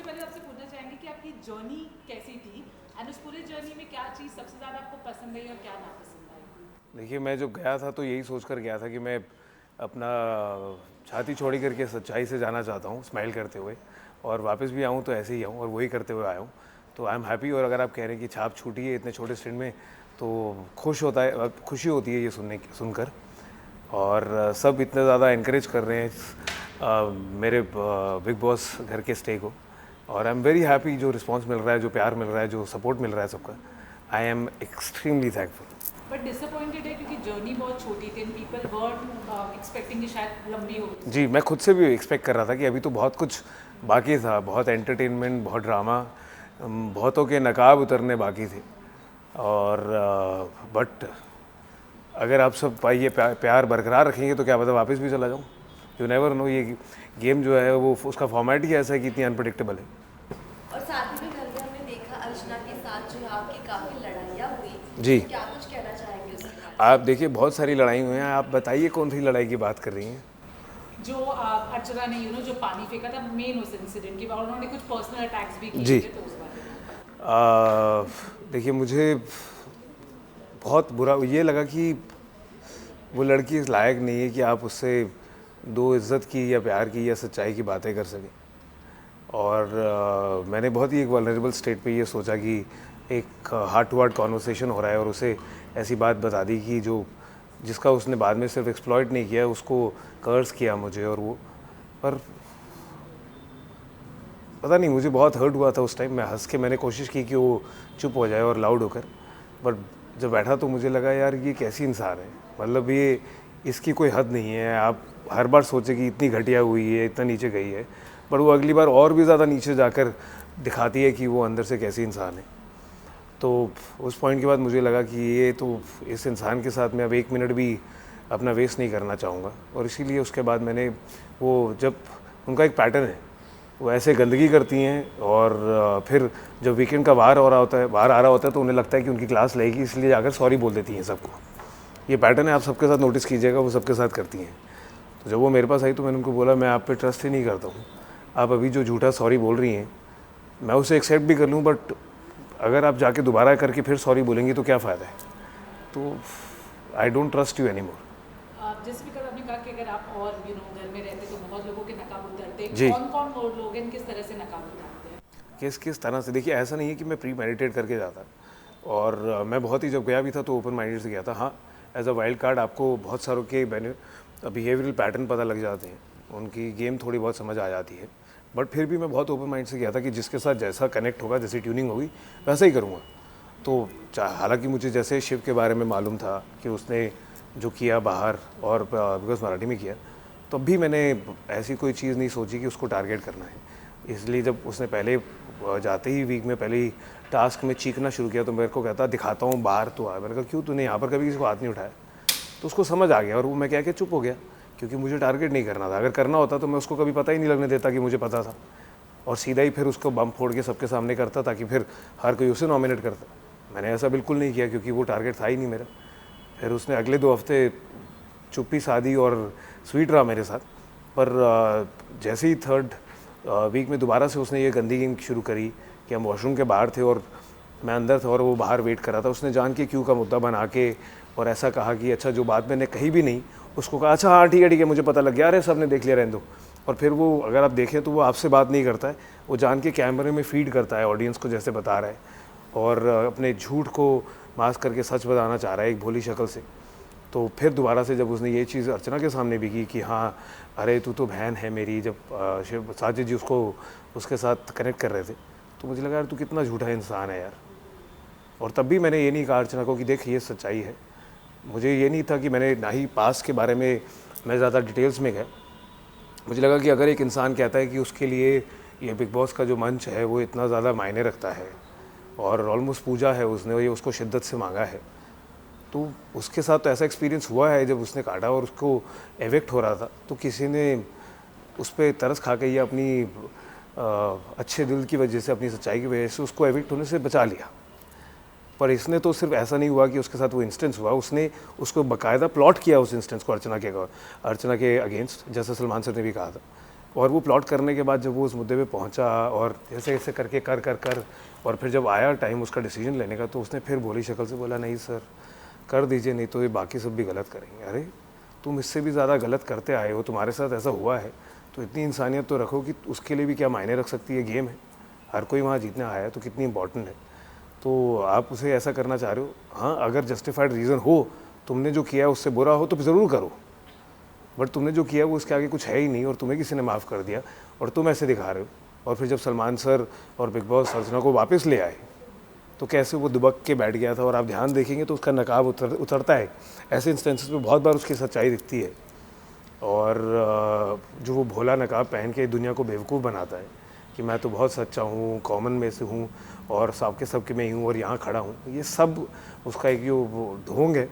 पहले आपसे पूछना चाहेंगे कि आपकी जर्नी कैसी थी एंड उस पूरे जर्नी में क्या चीज़ सबसे ज़्यादा आपको पसंद आई और क्या नापसंद आई? देखिए, मैं जब गया था तो यही सोच कर गया था कि मैं अपना छाती चौड़ी करके सच्चाई से जाना चाहता हूँ, स्माइल करते हुए, और वापस भी आऊँ तो ऐसे ही आऊँ और वही करते हुए आया हूँ। तो आई एम हैप्पी। और अगर आप कह रहे हैं कि छाप छूटी है इतने छोटे स्टेंट में, तो खुशी होती है ये सुनकर। और सब इतना ज़्यादा इनक्रेज कर रहे हैं मेरे बिग बॉस घर के स्टे को, और आई एम वेरी हैप्पी। जो रिस्पांस मिल रहा है, जो प्यार मिल रहा है, जो सपोर्ट मिल रहा है सबका, I am extremely thankful. But disappointed है क्योंकि जर्नी बहुत छोटी थी एंड पीपल वर एक्सपेक्टिंग कि शायद लंबी हो। जी, मैं खुद से भी एक्सपेक्ट कर रहा था कि अभी तो बहुत कुछ बाकी था, बहुत एंटरटेनमेंट, बहुत ड्रामा, बहुतों के नकाब उतरने बाकी थे। और बट अगर आप सब ये प्यार बरकरार रखेंगे तो क्या पता वापस भी चला जाऊँ। You never know. ये गेम जो है वो उसका फॉर्मेट ही ऐसा है कि इतनी अनप्रडिक्टेबल है। और साथ ही में घर में हमने देखा अर्चना के साथ जो है आपकी काफी लड़ाइयाँ हुई, जी, तो क्या कुछ कहना चाहेंगे उसके बारे आप देखिए बहुत सारी लड़ाई हुई हैं। आप बताइए कौन सी लड़ाई की बात कर रही हैं? जो अर्चना ने जो पानी फेंका था मेन उस इंसिडेंट के बाद उन्होंने कुछ पर्सनल अटैक्स भी जी, किए थे, तो उस बारे में देखिए मुझे बहुत बुरा ये लगा कि वो लड़की इस लायक नहीं है कि आप उससे दो इज़्ज़त की या प्यार की या सच्चाई की बातें कर सकें। और मैंने बहुत ही एक वल्नरेबल स्टेट पे ये सोचा कि एक हार्ट टू हार्ट कॉन्वर्सेशन हो रहा है और उसे ऐसी बात बता दी कि जिसका उसने बाद में सिर्फ एक्सप्लॉइट नहीं किया, उसको कर्स किया मुझे। और वो पर पता नहीं, मुझे बहुत हर्ट हुआ था उस टाइम। मैं हंस के मैंने कोशिश की कि वो चुप हो जाए और लाउड होकर, बट जब बैठा तो मुझे लगा यार ये कैसी इंसान है, मतलब ये इसकी कोई हद नहीं है। आप हर बार सोचे कि इतनी घटिया हुई है, इतना नीचे गई है, पर वो अगली बार और भी ज़्यादा नीचे जाकर दिखाती है कि वो अंदर से कैसी इंसान है। तो उस पॉइंट के बाद मुझे लगा कि ये तो इस इंसान के साथ मैं अब एक मिनट भी अपना वेस्ट नहीं करना चाहूँगा। और इसीलिए उसके बाद मैंने वो, जब उनका एक पैटर्न है, वो ऐसे गंदगी करती हैं और फिर जब वीकेंड का बाहर आ रहा होता है तो उन्हें लगता है कि उनकी क्लास लगेगी, इसलिए जाकर सॉरी बोल देती हैं सबको। ये पैटर्न है, आप सबके साथ नोटिस कीजिएगा, वो सबके साथ करती हैं। तो जब वो मेरे पास आई तो मैंने उनको बोला मैं आप पे ट्रस्ट ही नहीं करता हूँ। आप अभी जो झूठा सॉरी बोल रही हैं मैं उसे एक्सेप्ट भी कर लूँ, बट अगर आप जाके दोबारा करके फिर सॉरी बोलेंगी तो क्या फ़ायदा है। तो I don't trust you any more. जैसे भी आपने कहा कि अगर आप और घर में रहते तो बहुत लोगों के नकाब उतरते, जी, कौन कौन और लोग हैं, किस तरह से नकाब उतारते हैं? किस तरह से, देखिए ऐसा नहीं है कि मैं प्री मेडिटेट करके जाता। और मैं बहुत ही, जब गया भी था तो ओपन माइंडेड से गया था। हाँ, एज अ वाइल्ड कार्ड आपको बहुत सारों के बिहेवियरल पैटर्न पता लग जाते हैं, उनकी गेम थोड़ी बहुत समझ आ जाती है। बट फिर भी मैं बहुत ओपन माइंड से गया था कि जिसके साथ जैसा कनेक्ट होगा, जैसी ट्यूनिंग होगी वैसा ही करूँगा। तो हालांकि मुझे जैसे शिव के बारे में मालूम था कि उसने जो किया बाहर, और बिकॉज मराठी में किया, तब भी मैंने ऐसी कोई चीज़ नहीं सोची कि उसको टारगेट करना है। इसलिए जब उसने पहले जाते ही वीक में पहले ही टास्क में चीखना शुरू किया तो मेरे को कहता दिखाता हूँ बाहर तो आ। मैंने कहा क्यों, तूने यहाँ पर कभी किसी को हाथ नहीं उठाया? तो उसको समझ आ गया और वो मैं कह के चुप हो गया, क्योंकि मुझे टारगेट नहीं करना था। अगर करना होता तो मैं उसको कभी पता ही नहीं लगने देता कि मुझे पता था, और सीधा ही फिर उसको बम फोड़ के सबके सामने करता ताकि फिर हर कोई उसे नॉमिनेट करता। मैंने ऐसा बिल्कुल नहीं किया क्योंकि वो टारगेट था ही नहीं मेरा। फिर उसने अगले 2 हफ्ते चुप्पी साधी और स्वीट रहा मेरे साथ। पर जैसे ही थर्ड वीक में दोबारा से उसने ये गंदी गेम शुरू करी कि हम वॉशरूम के बाहर थे और मैं अंदर था और वो बाहर वेट कर रहा था। उसने जान के क्यों का मुद्दा बना के और ऐसा कहा कि अच्छा, जो बात मैंने कही भी नहीं उसको कहा अच्छा हाँ ठीक है मुझे पता लग गया, अरे सब ने देख लिया, रहने दो। और फिर वो, अगर आप देखें तो वो आपसे बात नहीं करता है, वो जान के कैमरे में फीड करता है ऑडियंस को जैसे बता रहा है, और अपने झूठ को मास्क करके सच बताना चाह रहा है एक भोली शक्ल से। तो फिर दोबारा से जब उसने ये चीज़ अर्चना के सामने भी की कि हाँ अरे तू तो बहन है मेरी, जब शिव साजिद जी उसको उसके साथ कनेक्ट कर रहे थे, तो मुझे लगा यार तू कितना झूठा इंसान है यार। और तब भी मैंने ये नहीं कहा अर्चना को कि देख ये सच्चाई है। मुझे ये नहीं था कि मैंने ना ही पास के बारे में मैं ज़्यादा डिटेल्स में गया। मुझे लगा कि अगर एक इंसान कहता है कि उसके लिए ये बिग बॉस का जो मंच है वो इतना ज़्यादा मायने रखता है और ऑलमोस्ट पूजा है उसने, ये उसको शिद्दत से मांगा है, तो उसके साथ तो ऐसा एक्सपीरियंस हुआ है जब उसने काटा और उसको एविक्ट हो रहा था तो किसी ने उस पर तरस खा के या अपनी अच्छे दिल की वजह से, अपनी सच्चाई की वजह से उसको एविक्ट होने से बचा लिया। पर इसने तो सिर्फ ऐसा नहीं हुआ कि उसके साथ वो इंस्टेंस हुआ, उसने उसको बाकायदा प्लॉट किया उस इंस्टेंस को अर्चना के अगेंस्ट, जैसा सलमान सर ने भी कहा था और वो प्लॉट करने के बाद जब वो उस मुद्दे पे पहुंचा और जैसे ऐसे करके कर और फिर जब आया टाइम उसका डिसीजन लेने का, तो उसने फिर भोली शक्ल से बोला, नहीं सर कर दीजिए, नहीं तो ये बाकी सब भी गलत करेंगे। अरे तुम इससे भी ज़्यादा गलत करते आए हो, तुम्हारे साथ ऐसा हुआ है, तो इतनी इंसानियत तो रखो कि उसके लिए भी क्या मायने रख सकती है। गेम है, हर कोई वहाँ जीतने आया है, तो कितनी इंपॉर्टेंट है। तो आप उसे ऐसा करना चाह रहे हो, हाँ अगर जस्टिफाइड रीज़न हो, तुमने जो किया है उससे बुरा हो तो ज़रूर करो, बट तुमने जो किया वो उसके आगे कुछ है ही नहीं और तुम्हें किसी ने माफ़ कर दिया और तुम ऐसे दिखा रहे हो। और फिर जब सलमान सर और बिग बॉस अर्चना को वापस ले आए तो कैसे वो दुबक के बैठ गया था, और आप ध्यान देखेंगे तो उसका नकाब उतरता है। ऐसे इंस्टेंसेस पे बहुत बार उसकी सच्चाई दिखती है, और जो वो भोला नकाब पहन के दुनिया को बेवकूफ़ बनाता है कि मैं तो बहुत सच्चा हूँ, कॉमन में से हूँ और सबके में ही हूँ और यहाँ खड़ा हूँ, ये सब उसका एक जो वो ढोंग है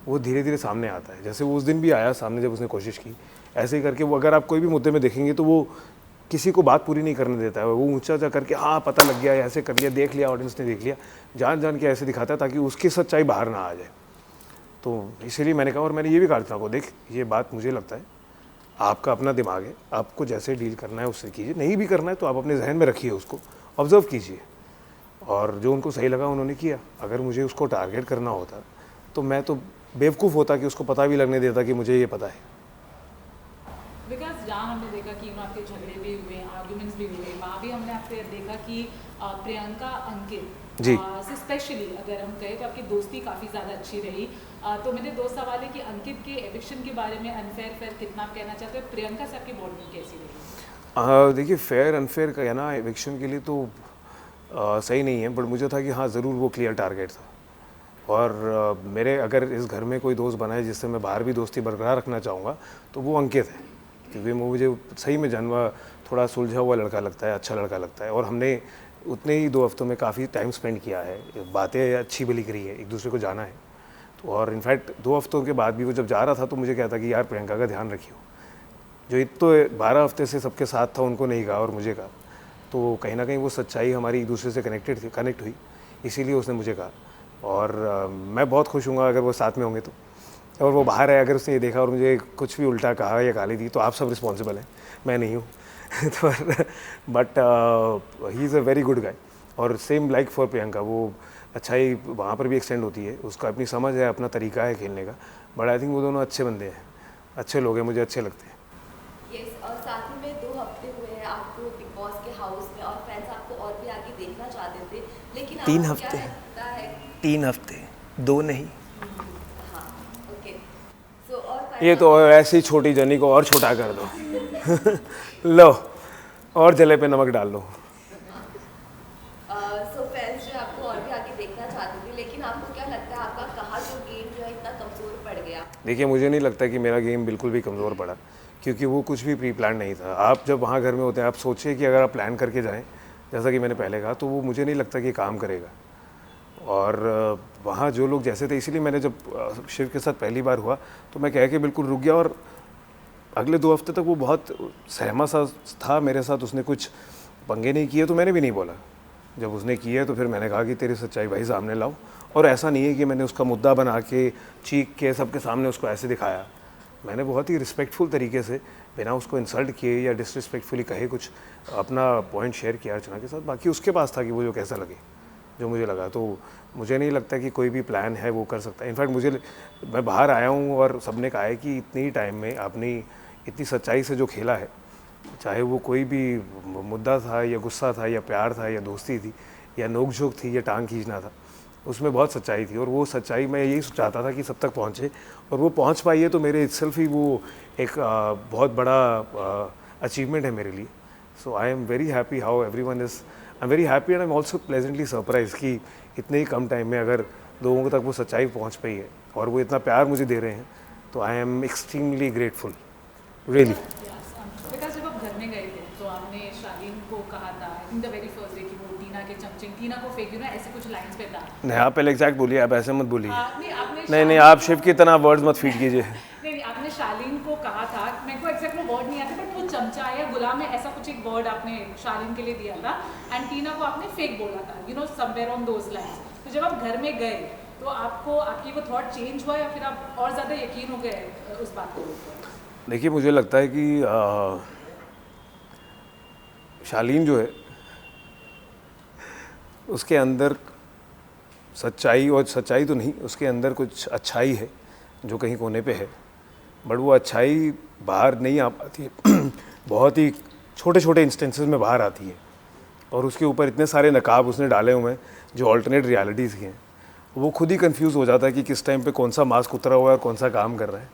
वो धीरे धीरे सामने आता है। जैसे वो उस दिन भी आया सामने जब उसने कोशिश की, ऐसे ही करके वो, अगर आप कोई भी मुद्दे में देखेंगे तो वो किसी को बात पूरी नहीं करने देता है, वो ऊंचा जा करके हाँ पता लग गया, ऐसे कर लिया, देख लिया, ऑडियंस ने देख लिया, जान के ऐसे दिखाता है ताकि उसकी सच्चाई बाहर ना आ जाए। तो इसीलिए मैंने कहा, और मैंने ये भी कहा था को, देख ये बात मुझे लगता है आपका अपना दिमाग है, आपको जैसे डील करना है उससे कीजिए, नहीं भी करना है तो आप अपने जहन में रखिए, उसको ऑब्जर्व कीजिए, और जो उनको सही लगा उन्होंने किया। अगर मुझे उसको टारगेट करना होता तो मैं तो बेवकूफ़ होता कि उसको पता भी लगने देता कि मुझे ये पता है। बिकॉज जहाँ हमने देखा कि आपके झगड़े भी हुए, आर्ग्यूमेंट्स भी हुए, वहाँ भी हमने आपसे देखा कि प्रियंका अंकित जी स्पेशली अगर हम कहें तो आपकी दोस्ती काफ़ी ज़्यादा अच्छी रही। तो मेरे दो सवाल है कि अंकित के एविक्शन के बारे में अनफेयर कितना आप कहना चाहते हो, प्रियंका से आपकी बॉन्डिंग कैसी रही? देखिए फेयर अनफेयर कहना एविक्शन के लिए तो सही नहीं है, बट मुझे था कि हाँ ज़रूर वो क्लियर टारगेट था, और मेरे अगर इस घर में कोई दोस्त बना है जिससे मैं बाहर भी दोस्ती बरकरार रखना चाहूँगा तो वो अंकित है, क्योंकि मुझे सही में जन्मा थोड़ा सुलझा हुआ लड़का लगता है, अच्छा लड़का लगता है, और हमने उतने ही 2 हफ्तों में काफ़ी टाइम स्पेंड किया है, बातें अच्छी भली करी है, एक दूसरे को जाना है। तो और इनफैक्ट 2 हफ्तों के बाद भी वो जब जा रहा था तो मुझे कहता कि यार प्रियंका का ध्यान रखियो, जो तो 12 हफ्ते से सबके साथ था उनको नहीं कहा और मुझे कहा, तो कहीं ना कहीं वो सच्चाई हमारी एक दूसरे से कनेक्ट हुई, इसीलिए उसने मुझे कहा। और मैं बहुत खुश हूँगा अगर वो साथ में होंगे तो, और वो बाहर है, अगर उसने ये देखा और मुझे कुछ भी उल्टा कहा या गाली दी तो आप सब रिस्पॉन्सिबल हैं, मैं नहीं हूँ। तो but he is a very good guy, और सेम लाइक फॉर प्रियंका, वो अच्छाई वहाँ पर भी एक्सटेंड होती है, उसका अपनी समझ है, अपना तरीका है खेलने का, बट आई थिंक वो दोनों अच्छे बंदे हैं, अच्छे लोग हैं, मुझे अच्छे लगते हैं। यस, और साथ ही में 2 हफ्ते हुए हैं आपको बिग बॉस के हाउस में और फैंस आपको और भी आगे देखना चाहते थे, लेकिन 3 आपको हफ्ते क्या लगता है? 3 हफ्ते, 2 नहीं। हाँ, ओके। सो और ये तो ऐसी छोटी जर्नी को और छोटा कर दो। लो और जले पे नमक डाल लो। सो फैंस जो आपको और भी आगे देखना चाहते थे, लेकिन आपको क्या लगता है आपका कहाँ जो गेम जो है इतना कमज़ोर पड़ गया? देखिए मुझे नहीं लगता कि मेरा गेम बिल्कुल भी कमज़ोर पड़ा, क्योंकि वो कुछ भी प्री प्लान नहीं था। आप जब वहाँ घर में होते हैं, आप सोचिए कि अगर आप प्लान करके जाएं, जैसा कि मैंने पहले कहा, तो वो मुझे नहीं लगता कि काम करेगा। और वहाँ जो लोग जैसे थे, इसीलिए मैंने जब शिव के साथ पहली बार हुआ तो मैं कह के बिल्कुल रुक गया, और अगले 2 हफ्ते तक वो बहुत सहमा सा था मेरे साथ, उसने कुछ पंगे नहीं किए तो मैंने भी नहीं बोला। जब उसने किए तो फिर मैंने कहा कि तेरी सच्चाई भाई सामने लाओ, और ऐसा नहीं है कि मैंने उसका मुद्दा बना के चीख के सबके सामने उसको ऐसे दिखाया। मैंने बहुत ही रिस्पेक्टफुल तरीके से, बिना उसको इंसल्ट किए या डिसरिस्पेक्टफुली कहे, कुछ अपना पॉइंट शेयर किया अर्चना के साथ। बाकी उसके पास था कि वो जो कैसा लगे, जो मुझे लगा। तो मुझे नहीं लगता कि कोई भी प्लान है वो कर सकता है। इनफैक्ट मैं बाहर आया हूँ और सबने कहा है कि इतनी टाइम में आपने इतनी सच्चाई से जो खेला है, चाहे वो कोई भी मुद्दा था या गुस्सा था या प्यार था या दोस्ती थी या नोक-झोंक थी या टांग खींचना था, उसमें बहुत सच्चाई थी। और वो सच्चाई मैं यही चाहता था कि सब तक पहुँचे, और वो पहुँच पाई है, तो मेरे इटसेल्फ ही वो एक बहुत बड़ा अचीवमेंट है मेरे लिए। So I am very happy how everyone is, I am very happy and I am also pleasantly surprise कि इतने ही कम टाइम में अगर लोगों तक वो सच्चाई पहुँच पाई है और वो इतना प्यार मुझे दे रहे हैं, तो I am extremely grateful, really. Because जब आप घर में गए थे तो आपने शालीन को कहा था in the very first day कि वो टीना के चमचे, टीना को फेंक ना, ऐसे कुछ लाइंस पे था। नहीं, आप पहले एग्जैक्ट बोलिए, आप ऐसे मत बोलिए। आपने नहीं, आप शिव की तरह वर्ड्स मत फीड कीजिए। नहीं, आपने शालीन को कहा था, मेरे को एग्जैक्ट में वर्ड नहीं आता, बट वो चमचा या गुलाम है, ऐसा कुछ एक वर्ड आपने शालीन के लिए दिया था, एंड टीना को आपने फेक बोला था, you know somewhere on those lines. तो जब आप घर में गए तो आपकी वो थॉट चेंज हुआ या फिर आप और ज़्यादा यकीन हो गए उस बात को? देखिए मुझे लगता है कि शालीन जो है उसके अंदर सच्चाई, और सच्चाई तो नहीं, उसके अंदर कुछ अच्छाई है जो कहीं कोने पे है, बट वो अच्छाई बाहर नहीं आ पाती है बहुत ही छोटे छोटे इंस्टेंसेस में बाहर आती है, और उसके ऊपर इतने सारे नकाब उसने डाले हुए हैं जो ऑल्टरनेट रियलिटीज़ की हैं। वो खुद ही कंफ्यूज हो जाता है कि किस टाइम पे कौन सा मास्क उतरा हुआ है और कौन सा काम कर रहा है,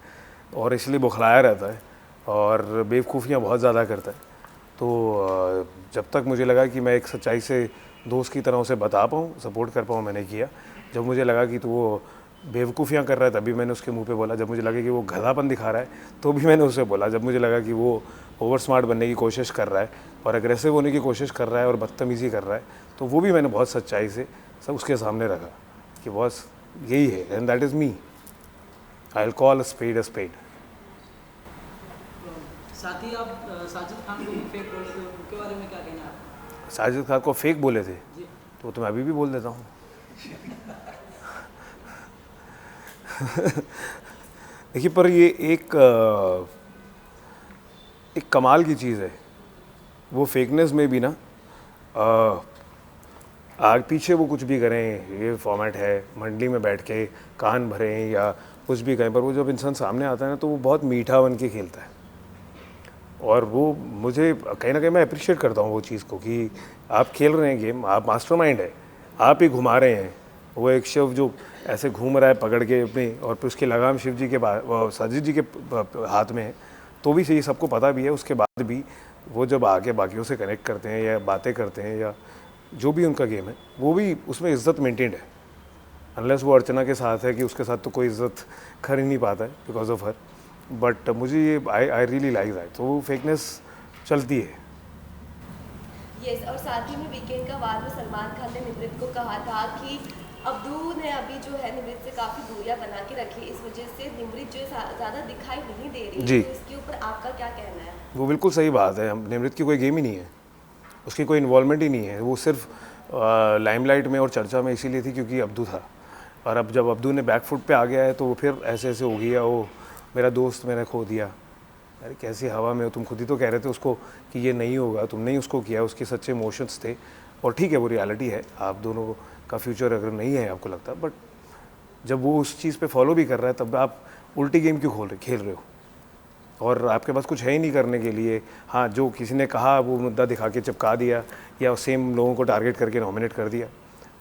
और इसलिए बौखलाया रहता है और बेवकूफ़ियाँ बहुत ज़्यादा करता है। तो जब तक मुझे लगा कि मैं एक सच्चाई से दोस्त की तरह उसे बता पाऊँ, सपोर्ट कर पाऊँ, मैंने किया। जब मुझे लगा कि तो वो बेवकूफ़ियाँ कर रहा है तभी मैंने उसके मुंह पे बोला। जब मुझे लगा कि वो गधापन दिखा रहा है तो भी मैंने उसे बोला। जब मुझे लगा कि वो ओवर स्मार्ट बनने की कोशिश कर रहा है और अग्रेसिव होने की कोशिश कर रहा है और बदतमीज़ी कर रहा है, तो वो भी मैंने बहुत सच्चाई से सब उसके सामने रखा कि बॉस यही है, and that is me. I will call a spade a spade. साथ ही आप साजिद खान को भी फेक बोले थे, उनके बारे में क्या कहना है आपका? साजिद खान को फेक बोले थे जी। तो मैं अभी भी बोल देता हूँ। देखिए, पर ये एक कमाल की चीज़ है। वो फेकनेस में भी ना आग पीछे वो कुछ भी करें, ये फॉर्मेट है, मंडली में बैठ के कान भरें या कुछ भी करें, पर वो जब इंसान सामने आता है ना तो वो बहुत मीठा बन के खेलता है। और वो मुझे कहीं ना कहीं मैं अप्रिशिएट करता हूँ वो चीज़ को कि आप खेल रहे हैं गेम, आप मास्टरमाइंड है, आप ही घुमा रहे हैं। वो एक शिव जो ऐसे घूम रहा है पकड़ के अपनी, और फिर उसकी लगाम शिव जी के साजिद जी के हाथ में है, तो भी ये सबको पता भी है। उसके बाद भी वो जब आके बाकियों से कनेक्ट करते हैं या बातें करते हैं या जो भी उनका गेम है, वो भी उसमें इज़्ज़त मेंटेन्ड है। अनलेस वो अर्चना के साथ है कि उसके साथ तो कोई इज़्ज़त कर ही नहीं पाता है बिकॉज ऑफ हर। बट मुझे ये आई रियली लाइक दैट। तो वो फेकनेस चलती है। यस, और साथ ही में वीकेंड का बाद में सलमान खान ने निमृत को कहा था कि अब्दू ने अभी जो है निमृत से काफ़ी दूरियां बना के रखी, इस वजह से निमृत जो ज़्यादा दिखाई नहीं दे रही। जी। तो इसके ऊपर आपका क्या कहना है? वो बिल्कुल सही बात है। निमृत की कोई गेम ही नहीं है, उसकी कोई इन्वॉल्वमेंट ही नहीं है। वो सिर्फ लाइमलाइट में और चर्चा में इसीलिए थी क्योंकि अब्दू था, और अब जब अब्दू ने बैकफुट पे आ गया है तो वो फिर ऐसे ऐसे हो गया, वो मेरा दोस्त मैंने खो दिया। अरे कैसी हवा में हो, तुम खुद ही तो कह रहे थे उसको कि ये नहीं होगा, तुमने ही उसको किया, उसके सच्चे इमोशंस थे। और ठीक है, वो रियलिटी है, आप दोनों का फ्यूचर अगर नहीं है आपको लगता, बट जब वो उस चीज़ पे फॉलो भी कर रहा है तब आप उल्टी गेम क्यों खेल रहे हो? और आपके पास कुछ है ही नहीं करने के लिए। हाँ, जो किसी ने कहा वो मुद्दा दिखा के चिपका दिया या सेम लोगों को टारगेट करके नॉमिनेट कर दिया,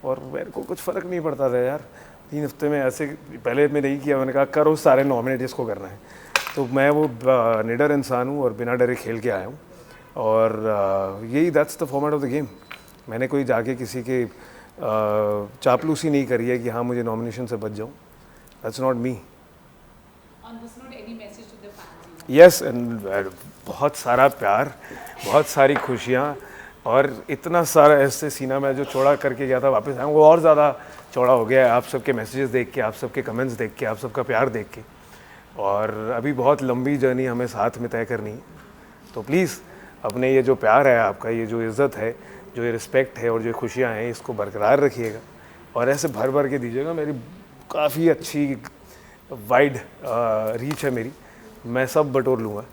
और मेरे को कुछ फ़र्क नहीं पड़ता था यार। 3 हफ्ते में ऐसे पहले मैं नहीं किया, मैंने कहा करो सारे नॉमिनेट जिसको करना है। तो मैं वो निडर इंसान हूँ और बिना डरे खेल के आया हूँ, और यही that's the format of the game. मैंने कोई जाके किसी के चापलूसी नहीं करी है कि हाँ मुझे नॉमिनेशन से बच जाऊँ। That's not me. Yes, and बहुत सारा प्यार, बहुत सारी खुशियाँ, और इतना सारा ऐसे सीना में जो चौड़ा करके गया था वापस आया, वो और ज़्यादा चौड़ा हो गया है आप सबके मैसेजेस देख के, आप सबके कमेंट्स देख के, आप सबका प्यार देख के। और अभी बहुत लंबी जर्नी हमें साथ में तय करनी है। तो प्लीज़ अपने ये जो प्यार है आपका, ये जो इज़्ज़त है, जो ये रिस्पेक्ट है और जो खुशियाँ हैं, इसको बरकरार रखिएगा और ऐसे भर भर के दीजिएगा। मेरी काफ़ी अच्छी वाइड रीच है मेरी, मैं सब बटोर लूँगा।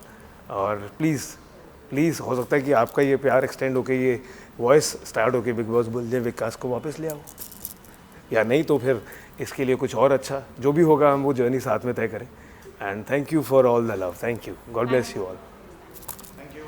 और प्लीज़ हो सकता है कि आपका ये प्यार एक्सटेंड होके ये वॉइस स्टार्ट होके बिग बॉस बोल दे विकास को वापस ले आओ, या नहीं तो फिर इसके लिए कुछ और अच्छा जो भी होगा हम वो जर्नी साथ में तय करें। And thank you for all the love. Thank you. God bless you all.